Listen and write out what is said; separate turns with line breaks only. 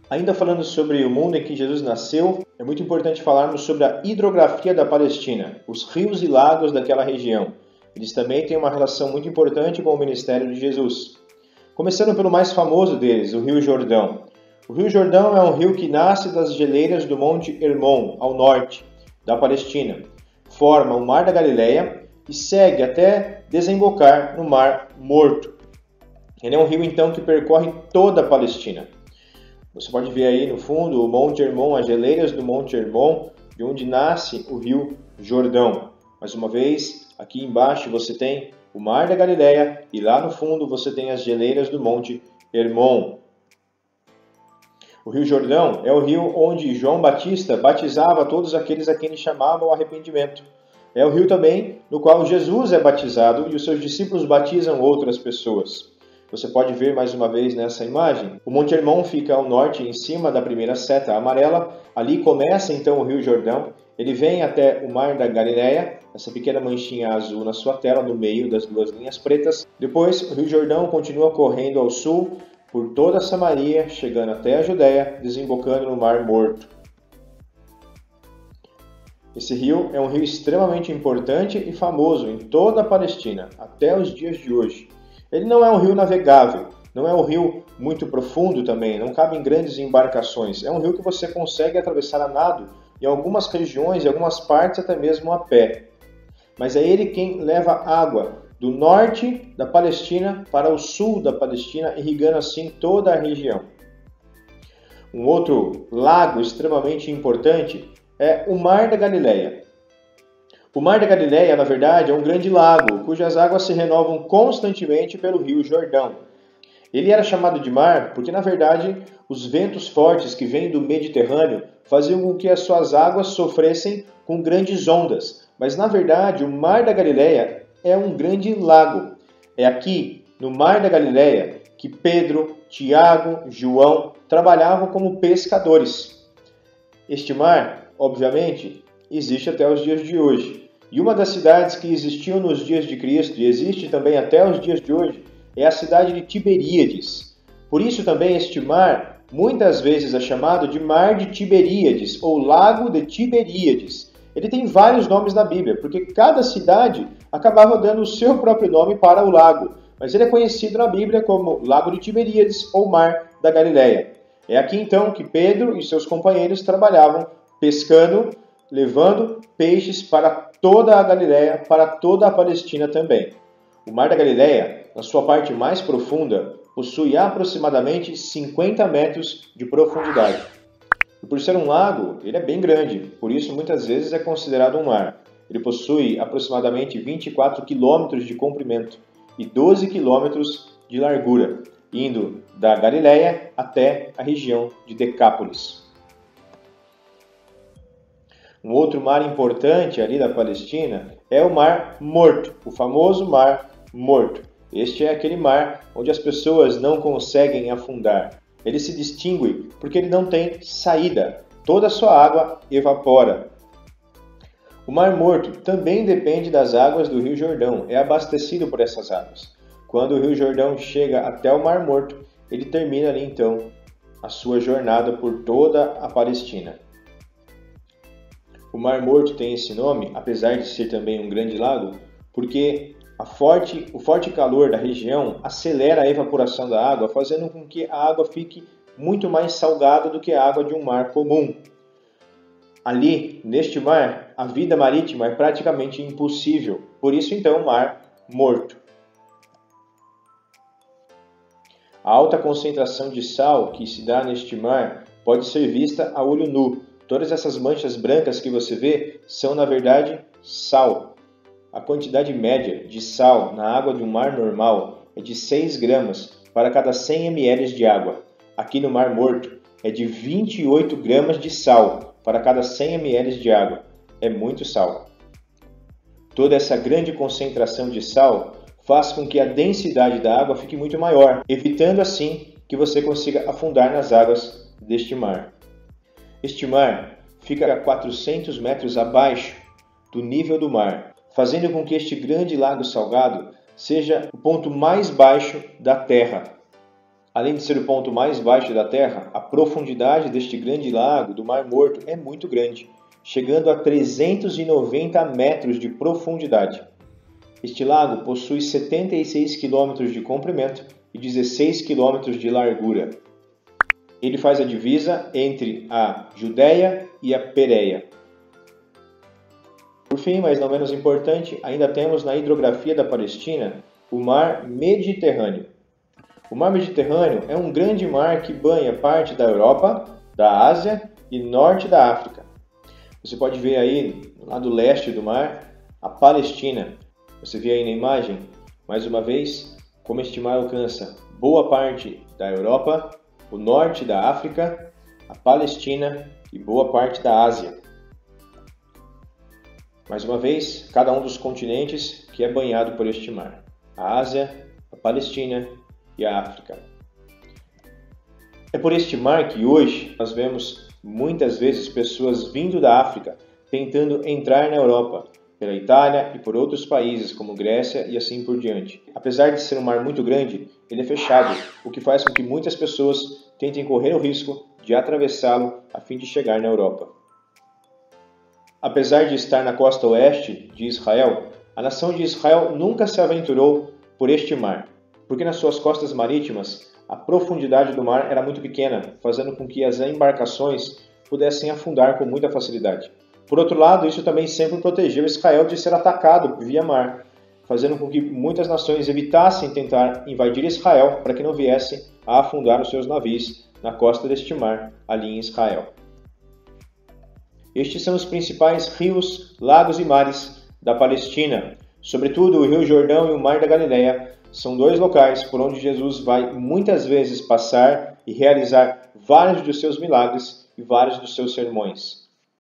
Ainda falando sobre o mundo em que Jesus nasceu, é muito importante falarmos sobre a hidrografia da Palestina, os rios e lagos daquela região. Eles também têm uma relação muito importante com o ministério de Jesus. Começando pelo mais famoso deles, o Rio Jordão. O Rio Jordão é um rio que nasce das geleiras do Monte Hermon, ao norte da Palestina. Forma o Mar da Galileia e segue até desembocar no Mar Morto. Ele é um rio, então, que percorre toda a Palestina. Você pode ver aí no fundo o Monte Hermon, as geleiras do Monte Hermon, de onde nasce o Rio Jordão. Mais uma vez, aqui embaixo você tem o Mar da Galileia e lá no fundo você tem as geleiras do Monte Hermon. O Rio Jordão é o rio onde João Batista batizava todos aqueles a quem ele chamava ao arrependimento. É o rio também no qual Jesus é batizado e os seus discípulos batizam outras pessoas. Você pode ver mais uma vez nessa imagem. O Monte Hermon fica ao norte, em cima da primeira seta amarela. Ali começa então o Rio Jordão. Ele vem até o Mar da Galileia, essa pequena manchinha azul na sua tela, no meio das duas linhas pretas. Depois, o Rio Jordão continua correndo ao sul, por toda a Samaria, chegando até a Judéia, desembocando no Mar Morto. Esse rio é um rio extremamente importante e famoso em toda a Palestina, até os dias de hoje. Ele não é um rio navegável, não é um rio muito profundo também, não cabe em grandes embarcações. É um rio que você consegue atravessar a nado em algumas regiões, em algumas partes até mesmo a pé. Mas é ele quem leva água do norte da Palestina para o sul da Palestina, irrigando assim toda a região. Um outro lago extremamente importante é o Mar da Galileia. O Mar da Galileia, na verdade, é um grande lago, cujas águas se renovam constantemente pelo Rio Jordão. Ele era chamado de mar porque, na verdade, os ventos fortes que vêm do Mediterrâneo faziam com que as suas águas sofressem com grandes ondas. Mas, na verdade, o Mar da Galileia é um grande lago. É aqui, no Mar da Galileia, que Pedro, Tiago, João trabalhavam como pescadores. Este mar, obviamente, existe até os dias de hoje. E uma das cidades que existiam nos dias de Cristo e existe também até os dias de hoje é a cidade de Tiberíades. Por isso também este mar muitas vezes é chamado de Mar de Tiberíades ou Lago de Tiberíades. Ele tem vários nomes na Bíblia, porque cada cidade acabava dando o seu próprio nome para o lago. Mas ele é conhecido na Bíblia como Lago de Tiberíades ou Mar da Galileia. É aqui então que Pedro e seus companheiros trabalhavam pescando, levando peixes para toda a Galileia, para toda a Palestina também. O Mar da Galileia, na sua parte mais profunda, possui aproximadamente 50 metros de profundidade. E por ser um lago, ele é bem grande, por isso muitas vezes é considerado um mar. Ele possui aproximadamente 24 quilômetros de comprimento e 12 quilômetros de largura, indo da Galileia até a região de Decápolis. Um outro mar importante ali da Palestina é o Mar Morto, o famoso Mar Morto. Este é aquele mar onde as pessoas não conseguem afundar. Ele se distingue porque ele não tem saída, toda a sua água evapora. O Mar Morto também depende das águas do Rio Jordão, é abastecido por essas águas. Quando o Rio Jordão chega até o Mar Morto, ele termina ali então a sua jornada por toda a Palestina. O Mar Morto tem esse nome, apesar de ser também um grande lago, porque o forte calor da região acelera a evaporação da água, fazendo com que a água fique muito mais salgada do que a água de um mar comum. Ali, neste mar, a vida marítima é praticamente impossível, por isso então o Mar Morto. A alta concentração de sal que se dá neste mar pode ser vista a olho nu. Todas essas manchas brancas que você vê são, na verdade, sal. A quantidade média de sal na água de um mar normal é de 6 gramas para cada 100 ml de água. Aqui no Mar Morto é de 28 gramas de sal para cada 100 ml de água. É muito sal. Toda essa grande concentração de sal faz com que a densidade da água fique muito maior, evitando assim que você consiga afundar nas águas deste mar. Este mar fica a 400 metros abaixo do nível do mar, fazendo com que este grande lago salgado seja o ponto mais baixo da Terra. Além de ser o ponto mais baixo da Terra, a profundidade deste grande lago do Mar Morto é muito grande, chegando a 390 metros de profundidade. Este lago possui 76 quilômetros de comprimento e 16 quilômetros de largura. Ele faz a divisa entre a Judéia e a Pérea. Por fim, mas não menos importante, ainda temos na hidrografia da Palestina o Mar Mediterrâneo. O Mar Mediterrâneo é um grande mar que banha parte da Europa, da Ásia e norte da África. Você pode ver aí, no lado leste do mar, a Palestina. Você vê aí na imagem, mais uma vez, como este mar alcança boa parte da Europa, o norte da África, a Palestina e boa parte da Ásia. Mais uma vez, cada um dos continentes que é banhado por este mar. A Ásia, a Palestina e a África. É por este mar que hoje nós vemos muitas vezes pessoas vindo da África tentando entrar na Europa, pela Itália e por outros países como Grécia e assim por diante. Apesar de ser um mar muito grande, ele é fechado, o que faz com que muitas pessoas tentem correr o risco de atravessá-lo a fim de chegar na Europa. Apesar de estar na costa oeste de Israel, a nação de Israel nunca se aventurou por este mar, porque nas suas costas marítimas a profundidade do mar era muito pequena, fazendo com que as embarcações pudessem afundar com muita facilidade. Por outro lado, isso também sempre protegeu Israel de ser atacado via mar, fazendo com que muitas nações evitassem tentar invadir Israel para que não viessem a afundar os seus navios na costa deste mar, ali em Israel. Estes são os principais rios, lagos e mares da Palestina. Sobretudo, o Rio Jordão e o Mar da Galileia são dois locais por onde Jesus vai muitas vezes passar e realizar vários dos seus milagres e vários dos seus sermões.